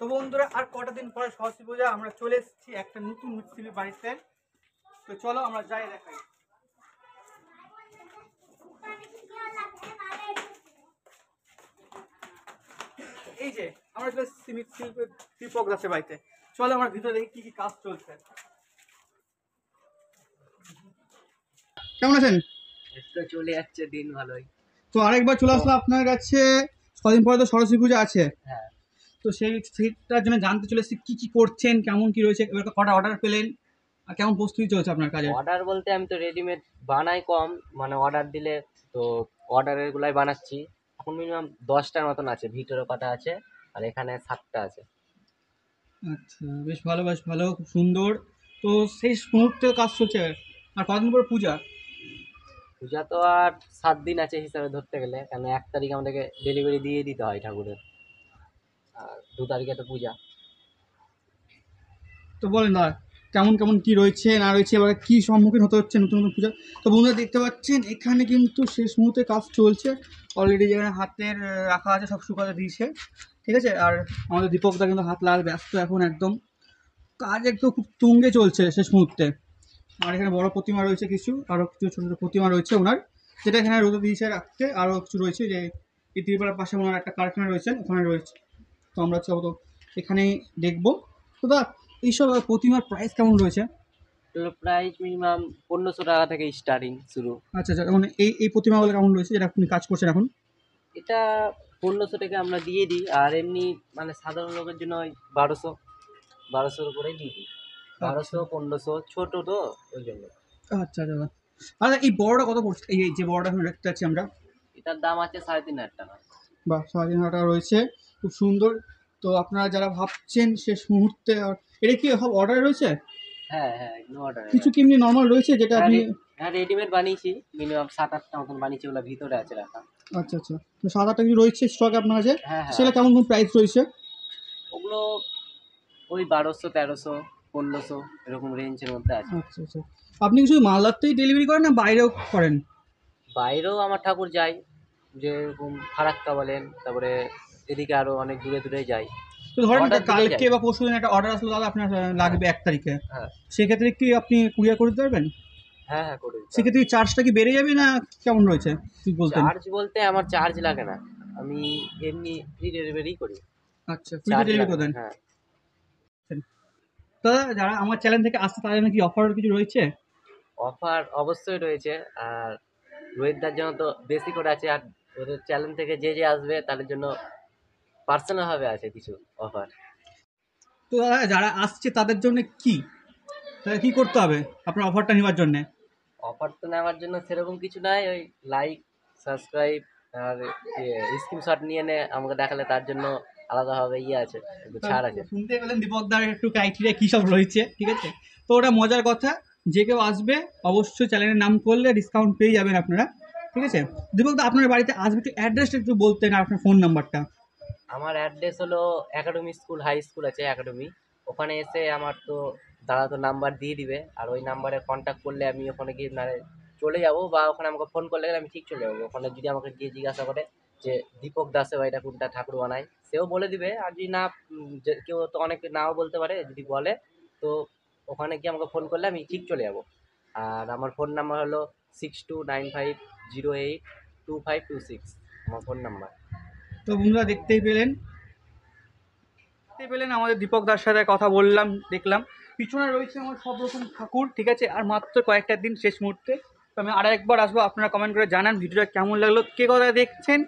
তো বন্ধুরা আর কটা দিন পরে সরস্বতী পূজা, আমরা চলে এসেছি একটা নতুন মিস্ত্রির বাড়িতে। তো চলো আমরা যাই দেখাই। এই যে আমরা চলে এসেছি দীপক দাসের বাড়িতে। চলো আমরা ভিতরে দেখি কি কি কাজ চলছে। কেমন আছেন? তো চলে যাচ্ছে দিন ভালোই। তো আরেকবার চলে আসলাম আপনার কাছে, কদিন পরে তো সরস্বতী পূজা আছে। হ্যাঁ, তো সেইটার জন্য জানতে চলে এসেছি কি কি করছেন, কেমন কি রয়েছে, এবার কটা অর্ডার পেলেন আর কেমন প্রস্তুতি চলছে আপনার কাজে। অর্ডার বলতে আমি তো রেডিমেড বানাই কম, মানে অর্ডার দিলে তো অর্ডারের গুলাই বানাচ্ছি। এখন মিনিমাম 10টার মতন আছে, ভিতরে কটা আছে আর এখানে 7টা আছে। আচ্ছা, বেশ ভালো, বেশ ভালো, খুব সুন্দর। তো সেই মুহূর্তে কাজ চলছে। আর কদিন পর পূজা? পূজা তো আর 7 দিন আছে হিসাবে ধরতে গেলে, কেন 1 তারিখ আমাদেরকে ডেলিভারি দিয়ে দিতে হয় ঠাকুরের, আর 2 তারিখে তো পূজা। তো বলেন না কেমন কেমন কি রয়েছে না রয়েছে, এবার কি সম্মুখীন হতে হচ্ছে নতুন নতুন পূজা। তো বন্ধুরা দেখতে পাচ্ছেন এখানে কিন্তু শেষ মুহূর্তে কাজ চলছে। অলরেডি যেখানে হাতের রাখা আছে সব শুকাতে দিয়েছে, ঠিক আছে। আর আমাদের দীপকদা কিন্তু হাত লাল ব্যস্ত এখন একদম, কাজ একদম খুব তুঙ্গে চলছে শেষ মুহূর্তে। আর এখানে বড় প্রতিমা রয়েছে কিছু, আরও কিছু ছোটো ছোটো প্রতিমা রয়েছে ওনার, যেটা এখানে রোদে দিয়েছে রাখতে। আরও কিছু রয়েছে যে এই ত্রিপাড়ার পাশে ওনার একটা কারখানা রয়েছে, ওখানে রয়েছে। তো আমরা তো এখানেই দেখবো। তো দা এইসব প্রতিমার প্রাইস কেমন রয়েছে? এগুলো প্রাইস মিনিমাম 1500 টাকা থেকে স্টার্টিং শুরু। আচ্ছা আচ্ছা, মানে এই প্রতিমাগুলো কেমন রয়েছে যেটা আপনি কাজ করছেন এখন? এটা 1500 টাকা আমরা দিয়ে দিই, আর এমনি মানে সাধারণ লোকের জন্য ওই 1200 উপরেই দিয়ে দিই। 1200 1500 ছোট তো ওই জন্য। আচ্ছা আচ্ছা। আচ্ছা, এই বড়টা কত পড়ছে? এই যে বড়টা এখন দেখতে পাচ্ছি আমরা, এটার দাম আছে 3500 টাকা। বা 3,500 টাকা রয়েছে, খুব সুন্দর। তো আপনারা যারা ভাবছেন শেষ মুহূর্তে, এটা কি সব অর্ডার রয়েছে? হ্যাঁ হ্যাঁ, এগুলো অর্ডার। কিছু কি এমনি নর্মাল রয়েছে যেটা আপনি? হ্যাঁ, রেডিমেড বানিয়েছি, মিনিমাম 7-8টা মতন বানিয়েছি, ওগুলো ভিতরে আছে রাখা। আচ্ছা আচ্ছা, তো 7-8টা কিছু রয়েছে স্টক আপনার কাছে। হ্যাঁ হ্যাঁ, সেটা কেমন কোন প্রাইস রয়েছে? ওগুলো ওই 1200 1300 1500 এরকম রেঞ্জের মধ্যে আছে। আচ্ছা আচ্ছা, আপনি কি শুধু মালদাতেই ডেলিভারি করেন না বাইরেও করেন? বাইরেও আমার ঠাকুর যায়, যেরকম ফারাক্কা বলেন, তারপরে এদিকে আরো অনেক দূরে দূরে যায়। তো ধরেন অর্ডার দিলেই কালকে যায়। বা পরশু দিন একটা অর্ডার আসলো, দাদা আপনার লাগবে 1 তারিখে, হ্যাঁ সেক্ষেত্রে কি আপনি কুরিয়ার করে দিতে পারবেন? হ্যাঁ হ্যাঁ, করে দিতে হবে। সেক্ষেত্রে চার্জটা কি বেড়ে যাবে না কেমন রয়েছে কি বলতেন? চার্জ বলতে আমার চার্জ লাগে না, আমি এমনি ফ্রি ডেলিভারি করি। আচ্ছা, ফ্রি চার্জ ডেলিভারি লাগে করে না, দেন। হ্যাঁ। তো যারা আমার চ্যানেল থেকে আসছে তাদের জন্য কি অফার কিছু রয়েছে? অফার অবশ্যই রয়েছে, আর রোহিতদার জন্য তো বেশি করে আছে, আর ওদের চ্যানেল থেকে যে যে আসবে তাদের জন্য পার্সোনাল ভাবে আছে কিছু অফার। তো দাদা যারা আসছে তাদের জন্য কি, তাদের কি করতে হবে আপনার অফারটা নেওয়ার জন্য? অফার তো নেওয়ার জন্য সেরকম কিছু নাই, ওই লাইক সাবস্ক্রাইব আর স্ক্রিনশট নিয়ে আমাকে দেখালে তার জন্য আলাদাভাবে ইয়ে আছে, একটু ছাড় আছে। শুনতে পেলেন দীপকদার একটু ক্রাইটেরিয়া কী সব রয়েছে, ঠিক আছে। তো ওটা মজার কথা, যে কেউ আসবে অবশ্যই চ্যানেলের নাম করলে ডিসকাউন্ট পেয়ে যাবেন আপনারা, ঠিক আছে। দীপকদা আপনার বাড়িতে আসবে, একটু অ্যাড্রেসটা একটু বলতেন আর আপনার ফোন নাম্বারটা। আমার অ্যাড্রেস হলো একাডেমি স্কুল, হাই স্কুল আছে একাডেমি, ওখানে এসে আমার তো দাদা তো নাম্বার দিয়ে দিবে, আর ওই নাম্বারে কন্ট্যাক্ট করলে আমি ওখানে গিয়ে মানে চলে যাবো, বা ওখানে আমাকে ফোন করলে আমি ঠিক চলে যাবো। ওখানে যদি আমাকে গিয়ে জিজ্ঞাসা করে যে দীপক দাসের বাড়িটা কোনটা, ঠাকুর বানায়, সেও বলে দিবে। আর যদি না কেউ তো অনেকে নাও বলতে পারে, যদি বলে তো ওখানে গিয়ে আমাকে ফোন করলে আমি ঠিক চলে যাবো। আর আমার ফোন নাম্বার হলো 6295082526, আমার ফোন নাম্বার। তো বন্ধুরা দেখতেই পেলেন আমাদের দীপকদার সাথে কথা বললাম, দেখলাম পিছনে রয়েছে আমার সব রকম ঠাকুর, ঠিক আছে। আর মাত্র কয়েকটা দিন শেষ মুহূর্তে। তো আমি আর একবার আসবো, আপনারা কমেন্ট করে জানান ভিডিওটা কেমন লাগলো, কে কথা দেখছেন।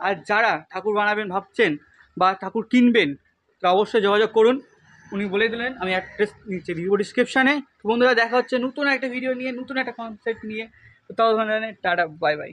আর যারা ঠাকুর বানাবেন ভাবছেন বা ঠাকুর কিনবেন, তো অবশ্যই যোগাযোগ করুন। উনি বলে দিলেন, আমি অ্যাড্রেস নিচে ভিডিও ডিসক্রিপশানে। তো বন্ধুরা দেখা হচ্ছে নতুন একটা ভিডিও নিয়ে, নতুন একটা কনসেপ্ট নিয়ে। তো তাও টাটা, বাই বাই।